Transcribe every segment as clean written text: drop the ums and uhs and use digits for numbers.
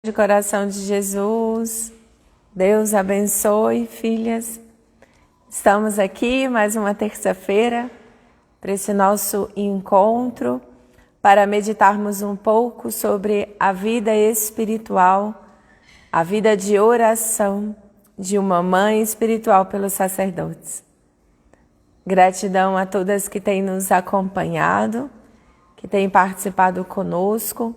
de coração de Jesus, Deus abençoe, filhas. Estamos aqui mais uma terça-feira para esse nosso encontro, para meditarmos um pouco sobre a vida espiritual, a vida de oração de uma mãe espiritual pelos sacerdotes. Gratidão a todas que têm nos acompanhado, que têm participado conosco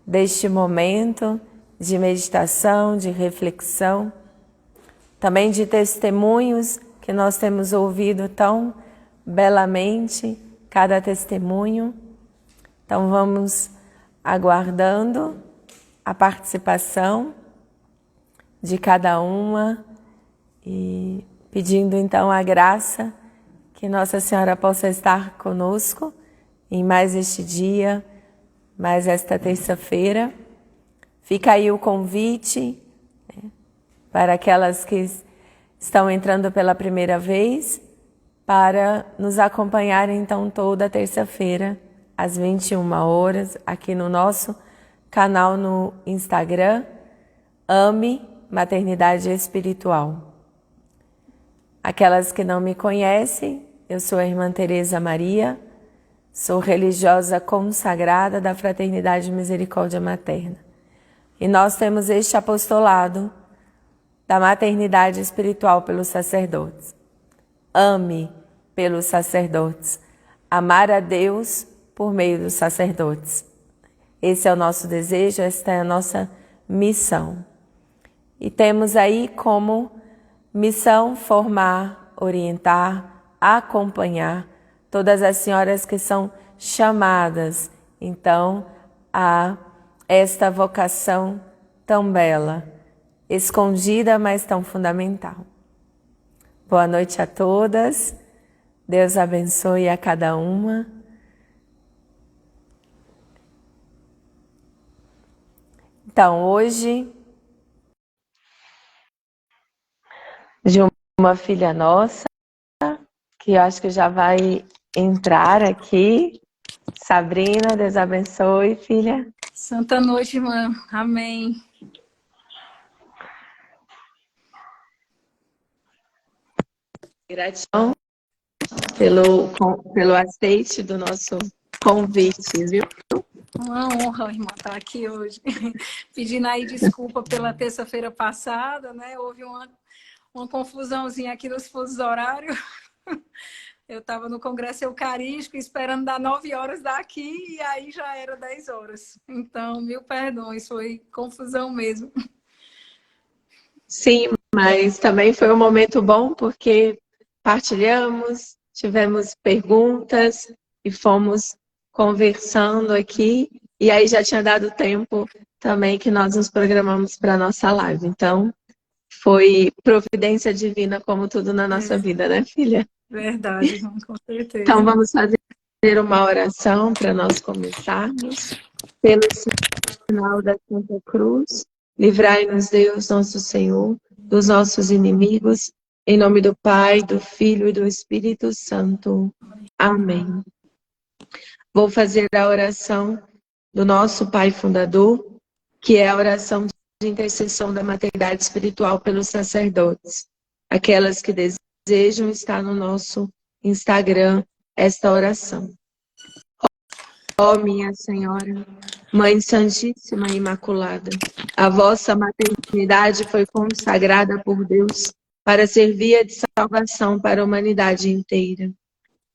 deste momento de meditação, de reflexão, também de testemunhos que nós temos ouvido tão belamente, cada testemunho. Então vamos aguardando a participação de cada uma e pedindo então a graça que Nossa Senhora possa estar conosco em mais este dia, mais esta terça-feira. Fica aí o convite, né, para aquelas que estão entrando pela primeira vez, para nos acompanhar então toda terça-feira, às 21 horas, aqui no nosso canal no Instagram, Ame Maternidade Espiritual. Aquelas que não me conhecem, eu sou a irmã Tereza Maria, sou religiosa consagrada da Fraternidade Misericórdia Materna. E nós temos este apostolado da maternidade espiritual pelos sacerdotes. Ame pelos sacerdotes. Amar a Deus por meio dos sacerdotes. Esse é o nosso desejo, esta é a nossa missão. E temos aí como missão formar, orientar, acompanhar todas as senhoras que são chamadas, então, a esta vocação tão bela, escondida, mas tão fundamental. Boa noite a todas, Deus abençoe a cada uma. Então, hoje, de uma filha nossa, que eu acho que já vai entrar aqui. Sabrina, Deus abençoe, filha. Santa noite, irmã. Amém. Gratidão pelo aceite do nosso convite, viu? Uma honra, irmã, estar aqui hoje. Pedindo aí desculpa pela terça-feira passada, né? Houve uma confusãozinha aqui nos fusos horários. Eu estava no Congresso Eucarístico esperando dar 9 horas daqui e aí já era 10 horas. Então, mil perdões, foi confusão mesmo. Sim, mas também foi um momento bom porque partilhamos, tivemos perguntas e fomos conversando aqui. E aí já tinha dado tempo também que nós nos programamos para a nossa live. Então, foi providência divina como tudo na nossa vida, né, filha? Verdade, irmã, com certeza. Então, vamos fazer uma oração para nós começarmos. Pelo sinal da Santa Cruz, livrai-nos, Deus, nosso Senhor, dos nossos inimigos, em nome do Pai, do Filho e do Espírito Santo. Amém. Vou fazer a oração do nosso Pai Fundador, que é a oração de intercessão da maternidade espiritual pelos sacerdotes. Aquelas que desejam estar no nosso Instagram, esta oração. Ó minha Senhora, Mãe Santíssima e Imaculada, a vossa maternidade foi consagrada por Deus para ser via de salvação para a humanidade inteira.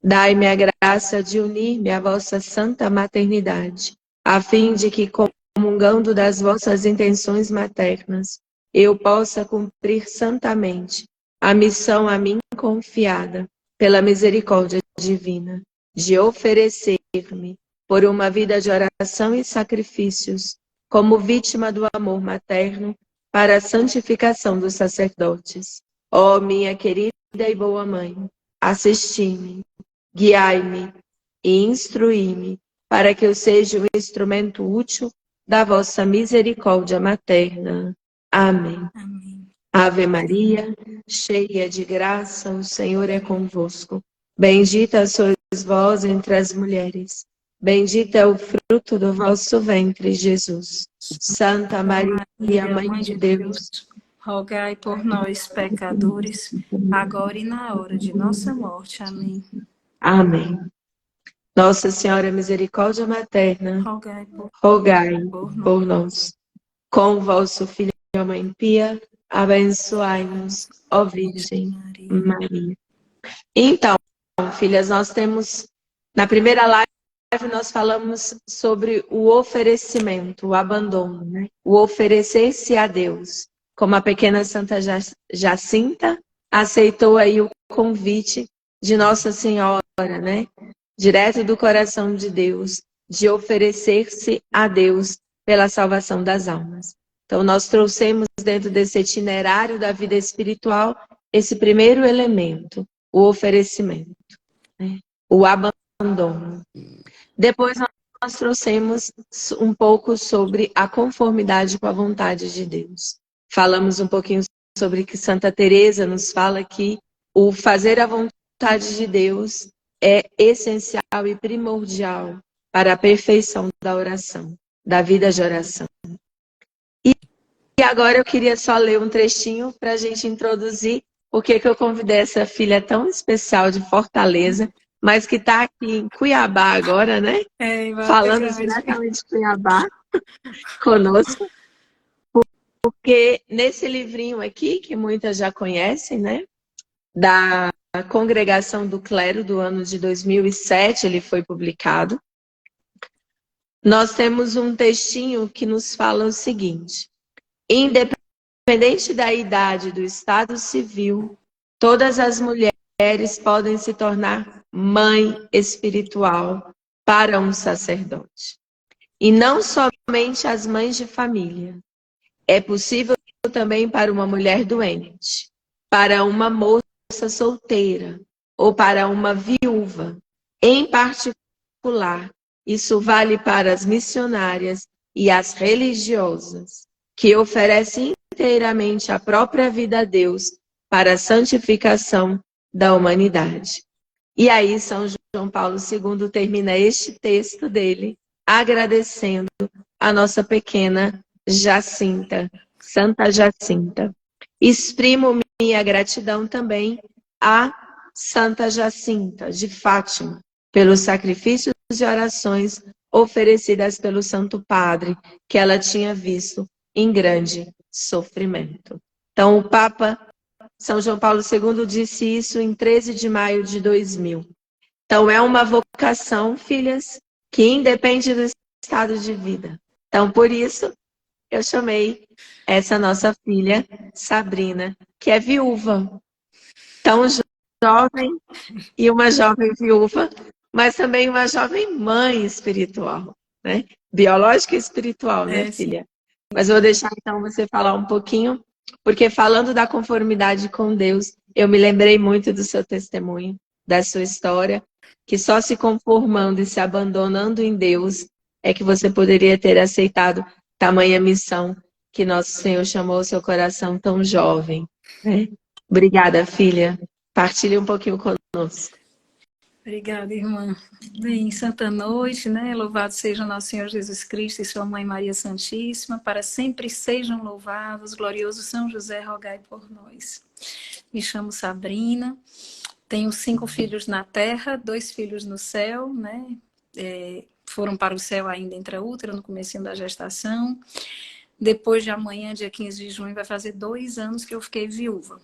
Dai-me a graça de unir-me à vossa santa maternidade, a fim de que, comungando das vossas intenções maternas, eu possa cumprir santamente a missão a mim confiada pela misericórdia divina, de oferecer-me por uma vida de oração e sacrifícios, como vítima do amor materno para a santificação dos sacerdotes. Ó minha querida e boa Mãe, assisti-me, guiai-me e instruí-me, para que eu seja um instrumento útil da vossa misericórdia materna. Amém. Amém. Ave Maria, cheia de graça, o Senhor é convosco. Bendita sois vós entre as mulheres. Bendito é o fruto do vosso ventre, Jesus. Santa Maria, Mãe Mãe de de Deus, Deus, rogai por nós, pecadores, agora e na hora de nossa morte. Amém. amém. Nossa Senhora Misericórdia Materna, Rogai rogai por nós. por nós. Com o vosso Filho e a Mãe Pia, abençoai-nos, ó Virgem Maria. Maria. Então, filhas, nós temos, na primeira live, nós falamos sobre o oferecimento, o abandono, né? O oferecer-se a Deus. Como a pequena Santa Jacinta aceitou aí o convite de Nossa Senhora, né? Direto do coração de Deus, de oferecer-se a Deus pela salvação das almas. Então, nós trouxemos dentro desse itinerário da vida espiritual esse primeiro elemento, o oferecimento, né? O abandono. Depois nós trouxemos um pouco sobre a conformidade com a vontade de Deus. Falamos um pouquinho sobre que Santa Teresa nos fala que o fazer a vontade de Deus é essencial e primordial para a perfeição da oração, da vida de oração. E agora eu queria só ler um trechinho para a gente introduzir por que eu convidei essa filha tão especial de Fortaleza, mas que está aqui em Cuiabá agora, né? Em Vargem Falando Grande. diretamente de Cuiabá conosco, porque nesse livrinho aqui, que muitas já conhecem, né? Da Congregação do Clero do ano de 2007, ele foi publicado. Nós temos um textinho que nos fala o seguinte: independente da idade do estado civil, todas as mulheres podem se tornar mãe espiritual para um sacerdote. E não somente as mães de família. É possível também para uma mulher doente, para uma moça solteira ou para uma viúva. Em particular, isso vale para as missionárias e as religiosas, que oferecem inteiramente a própria vida a Deus para a santificação da humanidade. E aí São João Paulo II termina este texto dele agradecendo a nossa pequena Jacinta, Santa Jacinta. Exprimo minha gratidão também a Santa Jacinta de Fátima, pelos sacrifícios e orações oferecidas pelo Santo Padre, que ela tinha visto em grande sofrimento. Então, o Papa São João Paulo II disse isso em 13 de maio de 2000. Então, é uma vocação, filhas, que independe do estado de vida. Então, por isso, eu chamei essa nossa filha, Sabrina, que é viúva. Tão jovem e uma jovem viúva, mas também uma jovem mãe espiritual, né? Biológica e espiritual, né, filha? Mas vou deixar então você falar um pouquinho, porque falando da conformidade com Deus, eu me lembrei muito do seu testemunho, da sua história, que só se conformando e se abandonando em Deus é que você poderia ter aceitado tamanha missão que nosso Senhor chamou o seu coração tão jovem, né? Obrigada, filha. Partilhe um pouquinho conosco. Obrigada, irmã. Bem, santa noite, né? Louvado seja nosso Senhor Jesus Cristo e sua Mãe Maria Santíssima, para sempre sejam louvados. Glorioso São José, rogai por nós. Me chamo Sabrina, tenho 5 filhos na terra, 2 filhos no céu, né? Foram para o céu ainda intraútero, no comecinho da gestação. Depois de amanhã, dia 15 de junho, vai fazer 2 anos que eu fiquei viúva.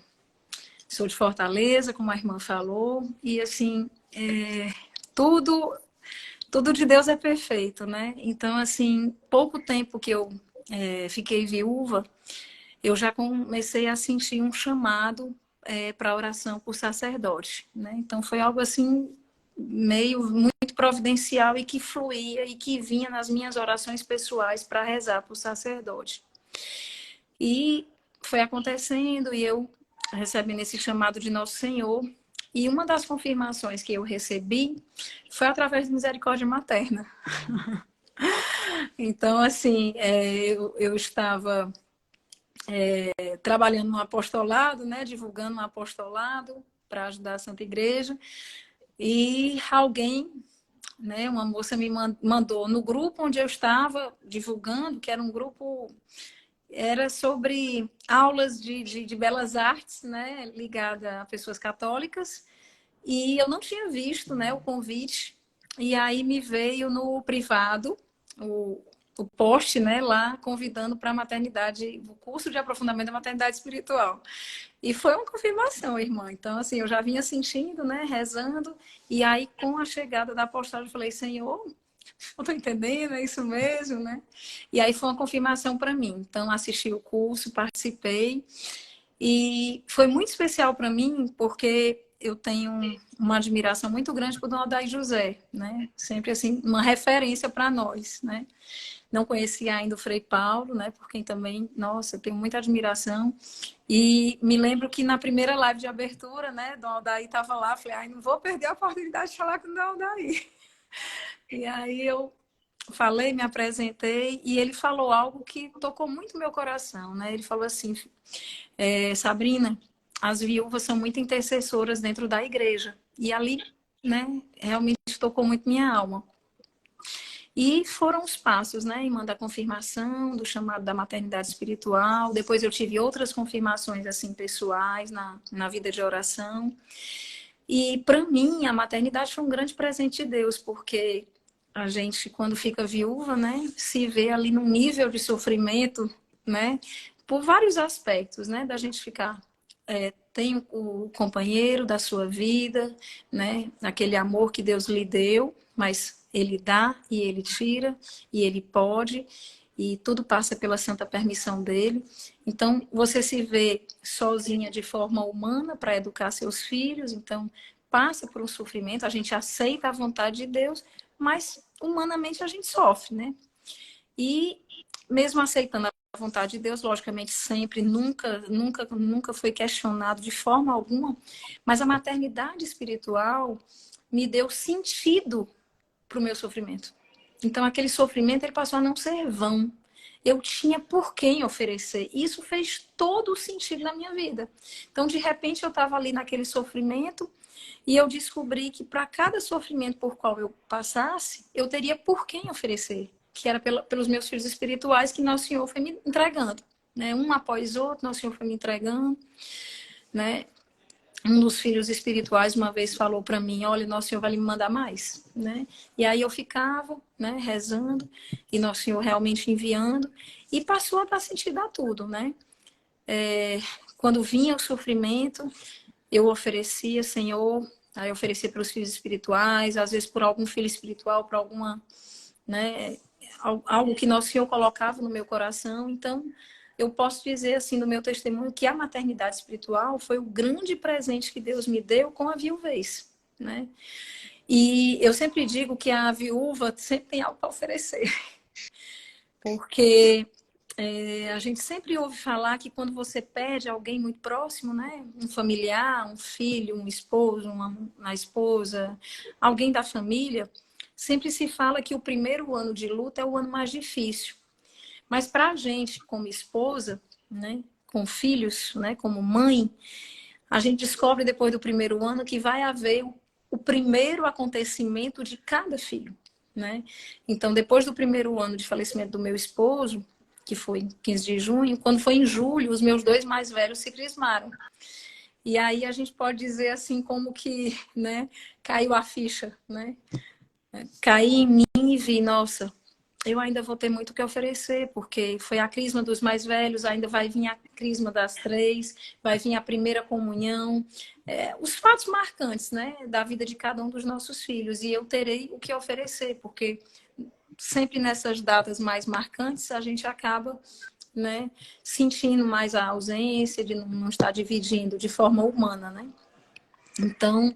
Sou de Fortaleza, como a irmã falou, e assim, tudo de Deus é perfeito, né? Então, assim, pouco tempo que eu fiquei viúva, eu já comecei a sentir um chamado para oração por sacerdote, né? Então, foi algo assim, meio muito providencial e que fluía e que vinha nas minhas orações pessoais para rezar por sacerdote. E foi acontecendo e eu recebendo esse chamado de Nosso Senhor. E uma das confirmações que eu recebi foi através de misericórdia materna. Então, assim, eu estava trabalhando no apostolado, né, divulgando um apostolado para ajudar a Santa Igreja, e alguém né? Uma moça me mandou no grupo onde eu estava divulgando, que era um grupo, era sobre aulas de belas artes, né? Ligada a pessoas católicas. E eu não tinha visto, né, o convite. E aí me veio no privado o, o post, né, lá convidando para a maternidade, o curso de aprofundamento da maternidade espiritual. E foi uma confirmação, irmã. Então, assim, eu já vinha sentindo, né, rezando. E aí, com a chegada da postagem, eu falei, Senhor, eu tô entendendo, é isso mesmo, né? E aí foi uma confirmação para mim. Então, assisti o curso, participei. E foi muito especial para mim, porque eu tenho uma admiração muito grande por Dona Odaí José, né? Sempre, assim, uma referência para nós, né? Não conhecia ainda o Frei Paulo, né? Por quem também, nossa, eu tenho muita admiração. E me lembro que na primeira live de abertura, né? Dona Odaí estava lá, falei, ai, não vou perder a oportunidade de falar com Dona Odaí. E aí eu falei, me apresentei, e ele falou algo que tocou muito meu coração, né? Ele falou assim, Sabrina, as viúvas são muito intercessoras dentro da igreja. E ali, né, realmente tocou muito minha alma. E foram os passos, né, irmã, da confirmação, do chamado da maternidade espiritual. Depois eu tive outras confirmações, assim, pessoais, na vida de oração. E para mim, a maternidade foi um grande presente de Deus, porque a gente, quando fica viúva, né, se vê ali num nível de sofrimento, né, por vários aspectos, né, da gente ficar. Tem o companheiro da sua vida, né, aquele amor que Deus lhe deu, mas ele dá e ele tira, e ele pode, e tudo passa pela santa permissão dele. Então, você se vê sozinha de forma humana para educar seus filhos, então passa por um sofrimento, a gente aceita a vontade de Deus, mas humanamente a gente sofre, né? E mesmo aceitando a vontade de Deus, logicamente sempre, nunca foi questionado de forma alguma, mas a maternidade espiritual me deu sentido para o meu sofrimento. Então aquele sofrimento ele passou a não ser vão. Eu tinha por quem oferecer. Isso fez todo o sentido na minha vida. Então, de repente, eu estava ali naquele sofrimento e eu descobri que para cada sofrimento por qual eu passasse, eu teria por quem oferecer, que era pelos meus filhos espirituais que Nosso Senhor foi me entregando, né? Um após outro, Nosso Senhor foi me entregando, né? Um dos filhos espirituais uma vez falou para mim, olha, Nosso Senhor vai me mandar mais, né? E aí eu ficava, né, rezando, e Nosso Senhor realmente enviando, e passou a dar sentido a tudo, né? Quando vinha o sofrimento, eu oferecia, Senhor, aí eu oferecia para os filhos espirituais, às vezes por algum filho espiritual, para alguma, né, algo que Nosso Senhor colocava no meu coração. Então, eu posso dizer assim no meu testemunho que a maternidade espiritual foi o grande presente que Deus me deu com a viuvez, né? E eu sempre digo que a viúva sempre tem algo para oferecer, porque a gente sempre ouve falar que quando você perde alguém muito próximo, né? Um familiar, um filho, um esposo, uma esposa, alguém da família, sempre se fala que o primeiro ano de luta é o ano mais difícil. Mas para a gente, como esposa, né? Com filhos, né? Como mãe, a gente descobre depois do primeiro ano que vai haver o primeiro acontecimento de cada filho, né? Então, depois do primeiro ano de falecimento do meu esposo, que foi em 15 de junho, quando foi em julho, os meus dois mais velhos se crismaram. E aí a gente pode dizer assim como que, né, caiu a ficha, né? Caí em mim e vi, nossa, eu ainda vou ter muito o que oferecer, porque foi a crisma dos mais velhos, ainda vai vir a crisma das três, vai vir a primeira comunhão, os fatos marcantes, né, da vida de cada um dos nossos filhos, e eu terei o que oferecer, porque sempre nessas datas mais marcantes a gente acaba, né, sentindo mais a ausência, de não estar dividindo de forma humana, né? Então,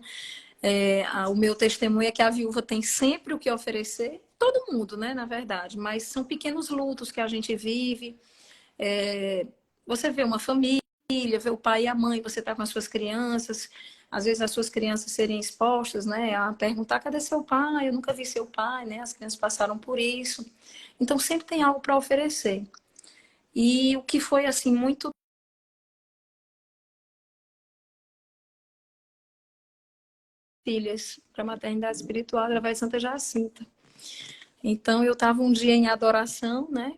o meu testemunho é que a viúva tem sempre o que oferecer, todo mundo, né, na verdade, mas são pequenos lutos que a gente vive. Você vê uma família, vê o pai e a mãe, você está com as suas crianças, às vezes as suas crianças serem expostas, né, a perguntar, cadê seu pai? Eu nunca vi seu pai, né? As crianças passaram por isso. Então sempre tem algo para oferecer. E o que foi assim muito filhas para a maternidade espiritual através de Santa Jacinta. Então, eu estava um dia em adoração, né?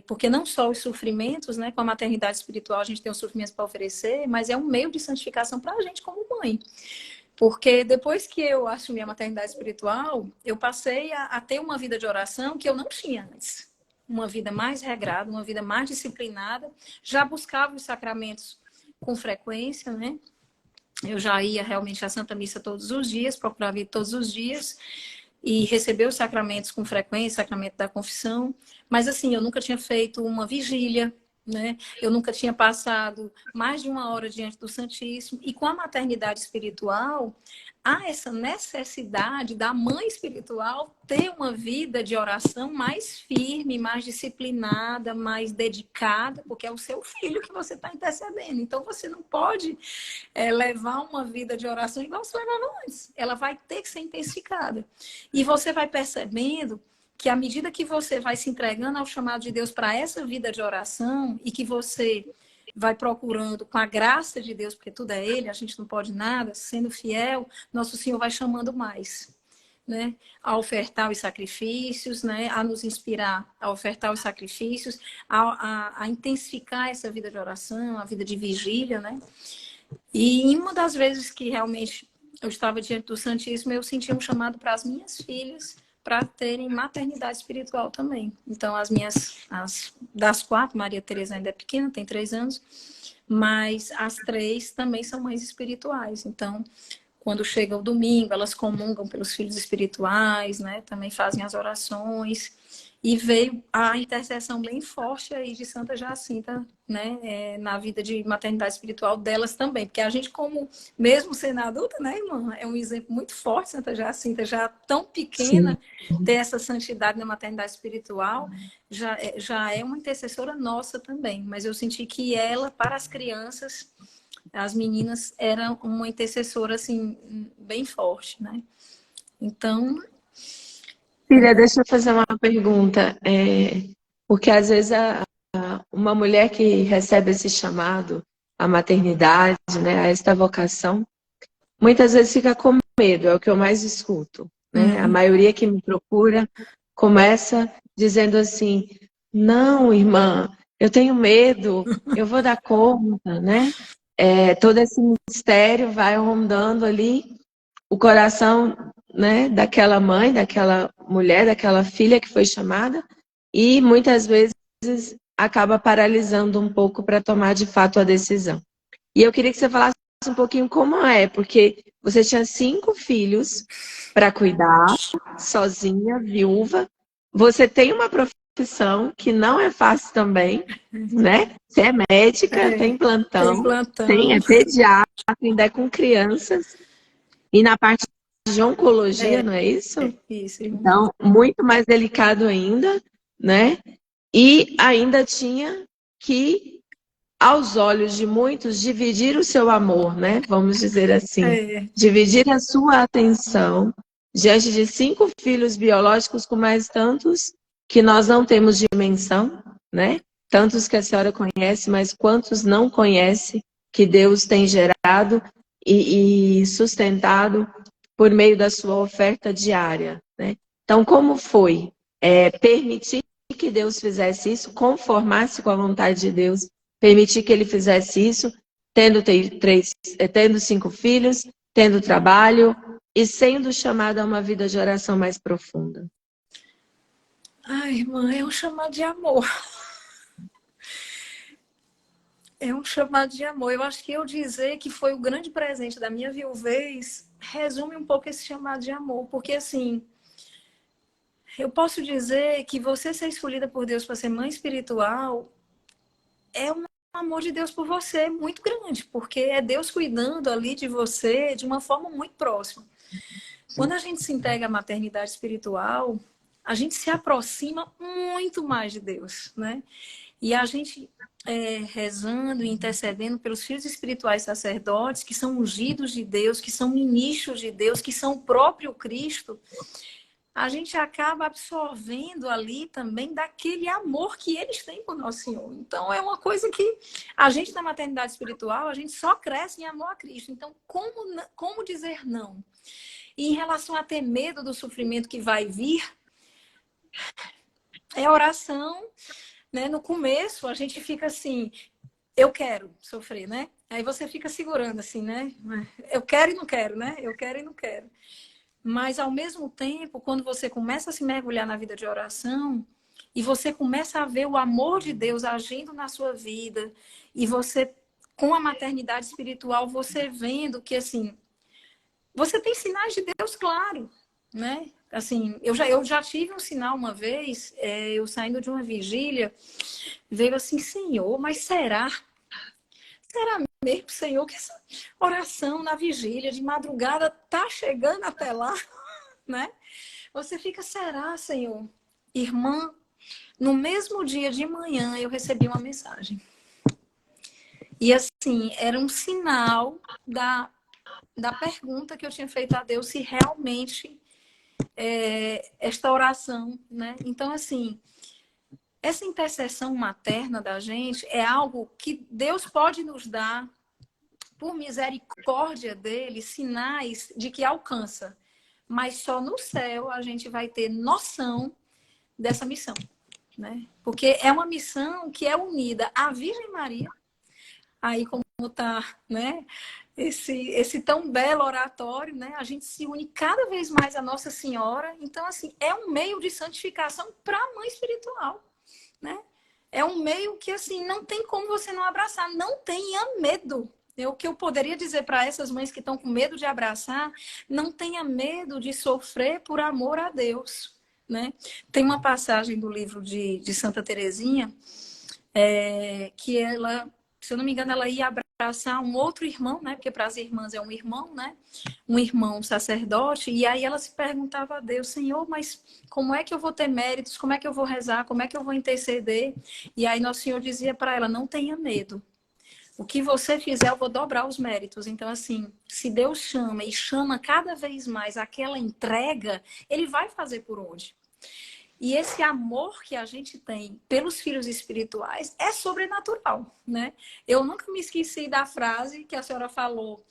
Porque não só os sofrimentos, né? Com a maternidade espiritual a gente tem os sofrimentos para oferecer, mas é um meio de santificação para a gente como mãe. Porque depois que eu assumi a maternidade espiritual, eu passei a ter uma vida de oração que eu não tinha antes. Uma vida mais regrada, uma vida mais disciplinada. Já buscava os sacramentos com frequência, né? Eu já ia realmente à Santa Missa todos os dias, procurava ir todos os dias e receber os sacramentos com frequência, sacramento da confissão. Mas assim, eu nunca tinha feito uma vigília, né? Eu nunca tinha passado mais de 1 hora diante do Santíssimo. E com a maternidade espiritual, há essa necessidade da mãe espiritual ter uma vida de oração mais firme, mais disciplinada, mais dedicada, porque é o seu filho que você está intercedendo. Então, você não pode levar uma vida de oração igual você levava antes. Ela vai ter que ser intensificada. E você vai percebendo que à medida que você vai se entregando ao chamado de Deus para essa vida de oração e que você vai procurando com a graça de Deus, porque tudo é Ele, a gente não pode nada, sendo fiel, nosso Senhor vai chamando mais, né? A ofertar os sacrifícios, né? A nos inspirar a ofertar os sacrifícios, a intensificar essa vida de oração, a vida de vigília, né? E em uma das vezes que realmente eu estava diante do Santíssimo, eu senti um chamado para as minhas filhas para terem maternidade espiritual também. Então, das 4, Maria Teresa ainda é pequena, tem 3 anos, mas as 3 também são mães espirituais. Então, quando chega o domingo, elas comungam pelos filhos espirituais, né? Também fazem as orações. E veio a intercessão bem forte aí de Santa Jacinta, né? Na vida de maternidade espiritual delas também. Porque a gente, como mesmo sendo adulta, né, irmã? É um exemplo muito forte, Santa Jacinta, já tão pequena, Sim. ter essa santidade na maternidade espiritual, já é uma intercessora nossa também. Mas eu senti que ela, para as crianças, as meninas, era uma intercessora, assim, bem forte, né? Então... Filha, deixa eu fazer uma pergunta. Porque às vezes uma mulher que recebe esse chamado à maternidade, né, a esta vocação, muitas vezes fica com medo, é o que eu mais escuto, né? A maioria que me procura começa dizendo assim: não, irmã, eu tenho medo, eu vou dar conta, né? Todo esse mistério vai rondando ali o coração, né, daquela mãe, daquela mulher, daquela filha que foi chamada, e muitas vezes acaba paralisando um pouco para tomar de fato a decisão. E eu queria que você falasse um pouquinho como porque você tinha 5 filhos para cuidar, sozinha, viúva. Você tem uma profissão que não é fácil também, né? Você é médica, tem plantão, é pediatra, ainda é com crianças. E na parte de oncologia, não é isso? Isso. Então, muito mais delicado ainda, né? E ainda tinha que, aos olhos de muitos, dividir o seu amor, né? Vamos dizer assim. Dividir a sua atenção diante de 5 filhos biológicos com mais tantos que nós não temos dimensão, né? Tantos que a senhora conhece, mas quantos não conhece que Deus tem gerado e sustentado por meio da sua oferta diária, né? Então, como foi permitir que Deus fizesse isso, conformar-se com a vontade de Deus, permitir que Ele fizesse isso, tendo 5 filhos, tendo trabalho e sendo chamada a uma vida de oração mais profunda? Ai, irmã, é um chamado de amor. É um chamado de amor. Eu acho que eu dizer que foi o grande presente da minha viuvez resume um pouco esse chamado de amor. Porque, assim, eu posso dizer que você ser escolhida por Deus para ser mãe espiritual é um amor de Deus por você muito grande. Porque é Deus cuidando ali de você de uma forma muito próxima. Quando a gente se entrega à maternidade espiritual, a gente se aproxima muito mais de Deus, né? E a gente rezando e intercedendo pelos filhos espirituais sacerdotes, que são ungidos de Deus, que são ministros de Deus, que são o próprio Cristo, a gente acaba absorvendo ali também daquele amor que eles têm por Nosso Senhor. Então, é uma coisa que a gente, na maternidade espiritual, a gente só cresce em amor a Cristo. Então, como dizer não? E em relação a ter medo do sofrimento que vai vir, é oração, né? No começo, a gente fica assim, eu quero sofrer, né? Aí você fica segurando assim, né? Eu quero e não quero, né? Eu quero e não quero. Mas, ao mesmo tempo, quando você começa a se mergulhar na vida de oração e você começa a ver o amor de Deus agindo na sua vida e você, com a maternidade espiritual, você vendo que, assim, você tem sinais de Deus, claro, né? Assim, eu já tive um sinal uma vez, eu saindo de uma vigília, veio assim, Senhor, mas será? Será mesmo, Senhor, que essa oração na vigília de madrugada tá chegando até lá? Né? Você fica, será, Senhor? Irmã, no mesmo dia de manhã eu recebi uma mensagem. E assim, era um sinal da pergunta que eu tinha feito a Deus se realmente esta oração, né? Então, assim, essa intercessão materna da gente é algo que Deus pode nos dar, por misericórdia dele, sinais de que alcança. Mas só no céu a gente vai ter noção dessa missão, né? Porque é uma missão que é unida à Virgem Maria, aí como tá, né? Esse tão belo oratório, né? A gente se une cada vez mais a Nossa Senhora. Então, assim, é um meio de santificação para a mãe espiritual, né? É um meio que, assim, não tem como você não abraçar. Não tenha medo. O que eu poderia dizer para essas mães que estão com medo de abraçar, não tenha medo de sofrer por amor a Deus, né? Tem uma passagem do livro de Santa Teresinha, que ela, se eu não me engano, ela ia abraçar um outro irmão, né? Porque para as irmãs é um irmão, né? Um irmão sacerdote, e aí ela se perguntava a Deus, Senhor, mas como é que eu vou ter méritos? Como é que eu vou rezar? Como é que eu vou interceder? E aí Nosso Senhor dizia para ela, não tenha medo. O que você fizer, eu vou dobrar os méritos. Então, assim, se Deus chama e chama cada vez mais aquela entrega, Ele vai fazer por onde? E esse amor que a gente tem pelos filhos espirituais é sobrenatural, né? Eu nunca me esqueci da frase que a senhora falou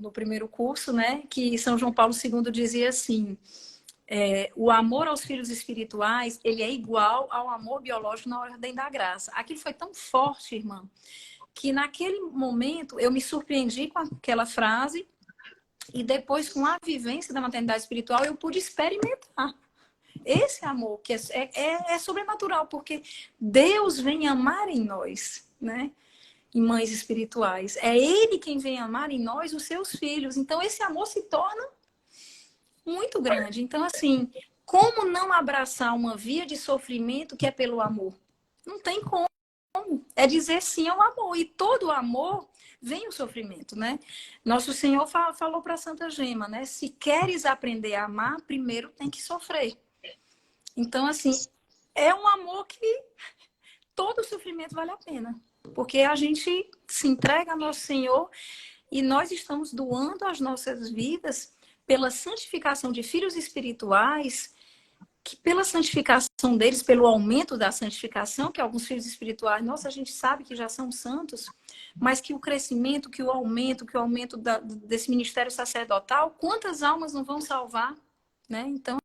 no primeiro curso, né? Que São João Paulo II dizia assim, o amor aos filhos espirituais, ele é igual ao amor biológico na ordem da graça. Aquilo foi tão forte, irmã, que naquele momento eu me surpreendi com aquela frase e depois com a vivência da maternidade espiritual eu pude experimentar esse amor que é sobrenatural, porque Deus vem amar em nós, né? Em mães espirituais. É Ele quem vem amar em nós os seus filhos. Então esse amor se torna muito grande. Então, assim, como não abraçar uma via de sofrimento que é pelo amor? Não tem como. É dizer sim ao amor. E todo amor vem o sofrimento, né? Nosso Senhor falou para Santa Gema, né? Se queres aprender a amar, primeiro tem que sofrer. Então, assim, é um amor que todo sofrimento vale a pena. Porque a gente se entrega ao Nosso Senhor e nós estamos doando as nossas vidas pela santificação de filhos espirituais, que pela santificação deles, pelo aumento da santificação, que alguns filhos espirituais, nossa, a gente sabe que já são santos, mas que o crescimento, que o aumento desse ministério sacerdotal, quantas almas não vão salvar, né? Então,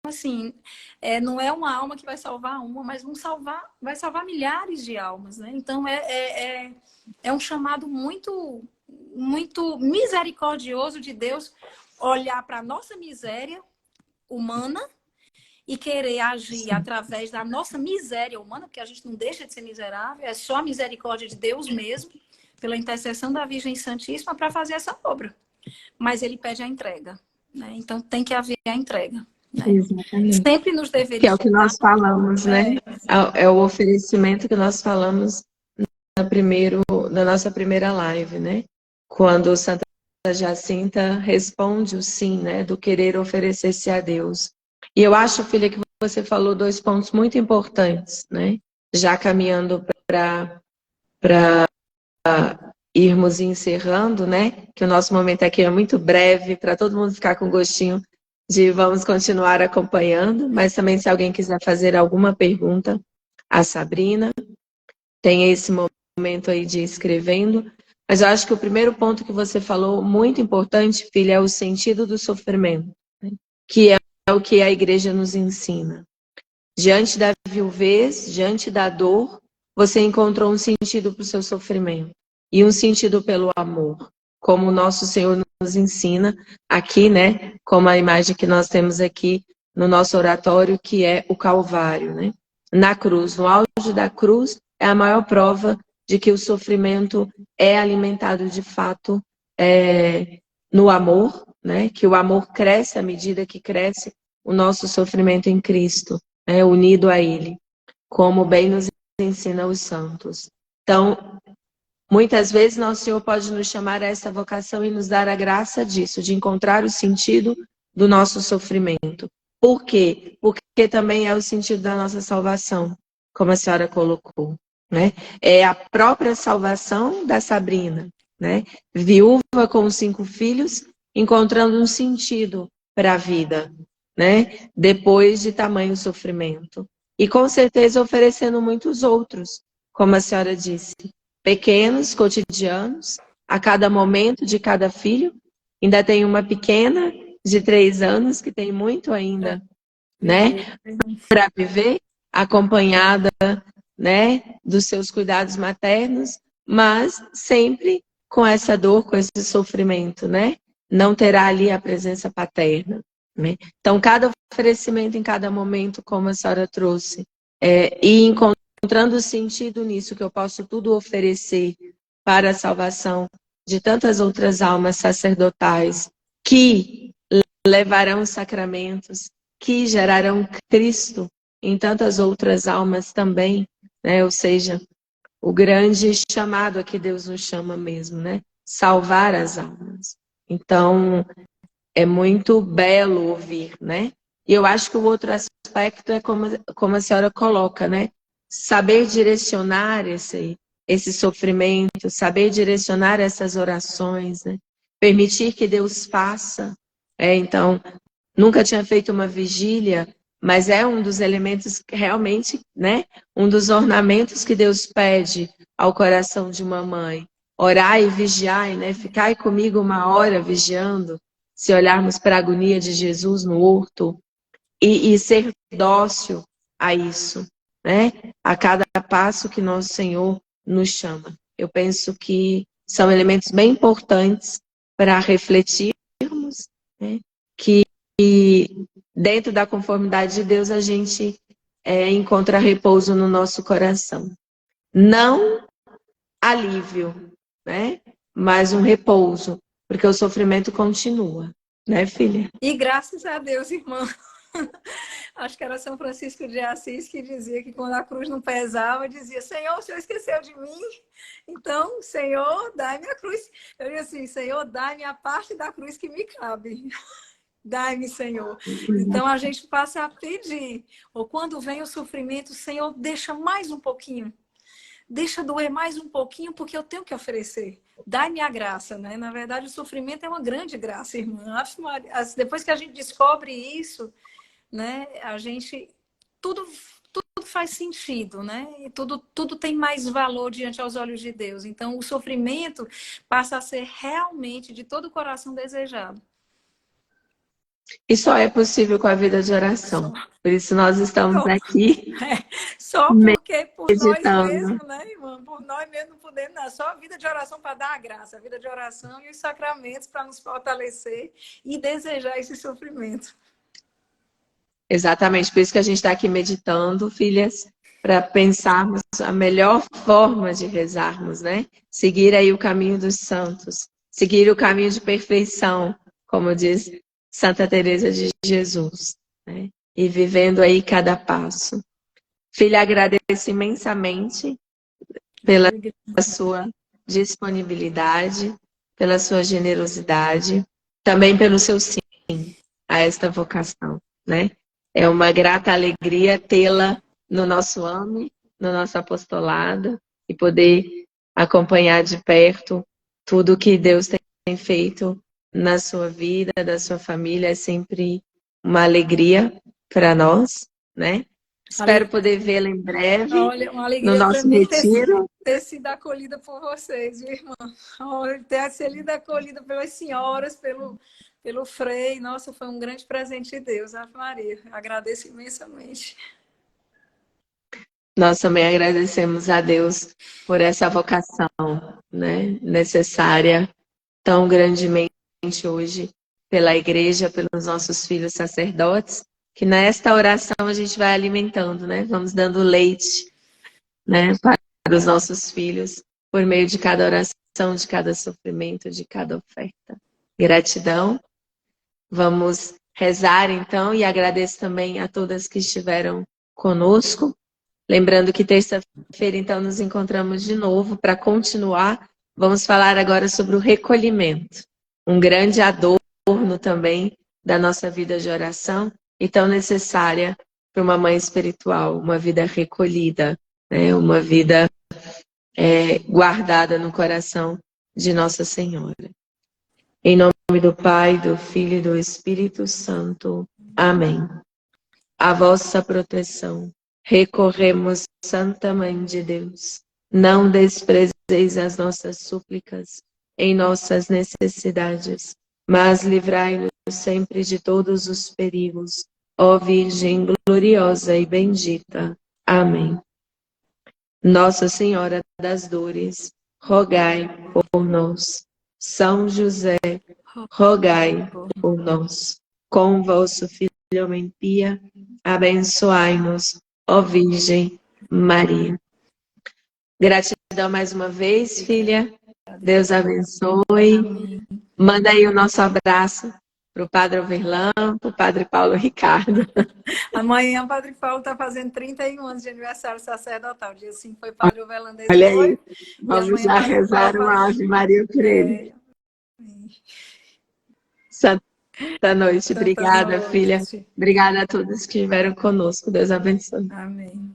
assim, não é uma alma que vai salvar uma, mas vai salvar milhares de almas, né? Então, é um chamado muito, muito misericordioso de Deus olhar para a nossa miséria humana e querer agir através da nossa miséria humana, porque a gente não deixa de ser miserável, é só a misericórdia de Deus mesmo, pela intercessão da Virgem Santíssima, para fazer essa obra. Mas ele pede a entrega, né? Então tem que haver a entrega. Né? Exatamente. Sempre nos deveria. Que é o que nós falamos, né? É o oferecimento que nós falamos na nossa primeira live, né? Quando Santa Jacinta responde o sim, né? Do querer oferecer-se a Deus. E eu acho, filha, que você falou dois pontos muito importantes, né? Já caminhando para irmos encerrando, né? Que o nosso momento aqui é muito breve, para todo mundo ficar com gostinho de vamos continuar acompanhando, mas também se alguém quiser fazer alguma pergunta à Sabrina, tem esse momento aí de escrevendo. Mas eu acho que o primeiro ponto que você falou, muito importante, filha, é o sentido do sofrimento, né? Que é o que a igreja nos ensina. Diante da viuvez, diante da dor, você encontrou um sentido para o seu sofrimento e um sentido pelo amor, como o nosso Senhor nos ensina aqui, né? Como a imagem que nós temos aqui no nosso oratório, que é o Calvário, né? Na cruz, no auge da cruz, é a maior prova de que o sofrimento é alimentado de fato no amor, né? Que o amor cresce à medida que cresce o nosso sofrimento em Cristo, unido a Ele, como bem nos ensina os santos. Então, muitas vezes nosso Senhor pode nos chamar a essa vocação e nos dar a graça disso, de encontrar o sentido do nosso sofrimento. Por quê? Porque também é o sentido da nossa salvação, como a senhora colocou, né? É a própria salvação da Sabrina, né? Viúva com 5 filhos, encontrando um sentido para a vida, né? Depois de tamanho sofrimento. E com certeza oferecendo muitos outros, como a senhora disse, pequenos, cotidianos, a cada momento de cada filho. Ainda tem uma pequena de 3 anos que tem muito ainda, né, para viver, acompanhada, né, dos seus cuidados maternos, mas sempre com essa dor, com esse sofrimento, né? Não terá ali a presença paterna, né? Então, cada oferecimento em cada momento, como a senhora trouxe, e encontrando sentido nisso, que eu posso tudo oferecer para a salvação de tantas outras almas sacerdotais que levarão os sacramentos, que gerarão Cristo em tantas outras almas também, né? Ou seja, o grande chamado a que Deus nos chama mesmo, né? Salvar as almas. Então, é muito belo ouvir, né? E eu acho que o outro aspecto é como a senhora coloca, né? Saber direcionar esse sofrimento, saber direcionar essas orações, né? Permitir que Deus faça. Então, nunca tinha feito uma vigília, mas é um dos elementos que realmente, né? Um dos ornamentos que Deus pede ao coração de uma mãe. Orar e vigiar, né? Ficai comigo 1 hora vigiando, se olharmos para a agonia de Jesus no horto, e ser dócil a isso, né? A cada passo que nosso Senhor nos chama. Eu penso que são elementos bem importantes para refletirmos, né? Que dentro da conformidade de Deus a gente encontra repouso no nosso coração. Não alívio, né? Mas um repouso, porque o sofrimento continua, né, filha? E graças a Deus, irmã. Acho que era São Francisco de Assis que dizia que quando a cruz não pesava, dizia: Senhor, o Senhor esqueceu de mim? Então, Senhor, dai-me a cruz. Eu dizia assim: Senhor, dai-me a parte da cruz que me cabe. Dai-me, Senhor. Então, a gente passa a pedir. Ou quando vem o sofrimento, Senhor, deixa mais um pouquinho. Deixa doer mais um pouquinho, porque eu tenho que oferecer. Dai-me a graça, né? Na verdade, o sofrimento é uma grande graça, irmã. Depois que a gente descobre isso, né? A gente... Tudo faz sentido, né? E tudo tem mais valor diante aos olhos de Deus. Então, o sofrimento passa a ser realmente de todo o coração desejado. E só é possível com a vida de oração. Por isso nós estamos aqui. Só porque por meditando. Nós mesmos, né, irmã? Por nós mesmos não podemos, não. Só a vida de oração para dar a graça. A vida de oração e os sacramentos para nos fortalecer e desejar esse sofrimento. Exatamente, por isso que a gente está aqui meditando, filhas, para pensarmos a melhor forma de rezarmos, né? Seguir aí o caminho dos santos, seguir o caminho de perfeição, como diz Santa Teresa de Jesus, né? E vivendo aí cada passo. Filha, agradeço imensamente pela sua disponibilidade, pela sua generosidade, também pelo seu sim a esta vocação, né? É uma grata alegria tê-la no nosso AME, no nosso apostolado, e poder acompanhar de perto tudo que Deus tem feito na sua vida, da sua família. É sempre uma alegria para nós, né? Espero Ale- poder vê-la em breve Olha, uma no alegria para nosso mim retiro. ter sido acolhida por vocês, viu, irmã? Olha, ter sido acolhida pelas senhoras, pelo Frei. Nossa, foi um grande presente de Deus, Ave Maria. Agradeço imensamente. Nós também agradecemos a Deus por essa vocação, né, necessária tão grandemente hoje pela igreja, pelos nossos filhos sacerdotes, que nesta oração a gente vai alimentando, né? Vamos dando leite, né, para os nossos filhos por meio de cada oração, de cada sofrimento, de cada oferta. Gratidão. Vamos rezar então e agradeço também a todas que estiveram conosco. Lembrando que terça-feira, então, nos encontramos de novo para continuar. Vamos falar agora sobre o recolhimento, um grande adorno também da nossa vida de oração e tão necessária para uma mãe espiritual, uma vida recolhida, né? Uma vida guardada no coração de Nossa Senhora. Em nome do Pai, do Filho e do Espírito Santo. Amém. A vossa proteção recorremos, Santa Mãe de Deus. Não desprezeis as nossas súplicas em nossas necessidades, mas livrai-nos sempre de todos os perigos, ó Virgem gloriosa e bendita. Amém. Nossa Senhora das Dores, rogai por nós. São José, rogai por nós. Com vosso Filho homem pia, abençoai-nos, ó Virgem Maria. Gratidão mais uma vez, filha. Deus abençoe. Amém. Manda aí o nosso abraço para o Padre Overlan, para o Padre Paulo Ricardo. Amanhã o Padre Paulo está fazendo 31 anos de aniversário sacerdotal. Dia 5 foi Padre Overlandês. Olha aí, E vamos amanhã já Padre rezar Paulo uma Ave Maria por ele. Santa noite. Santa Obrigada, filha. noite. Obrigada a todos que estiveram conosco. Deus abençoe. Amém.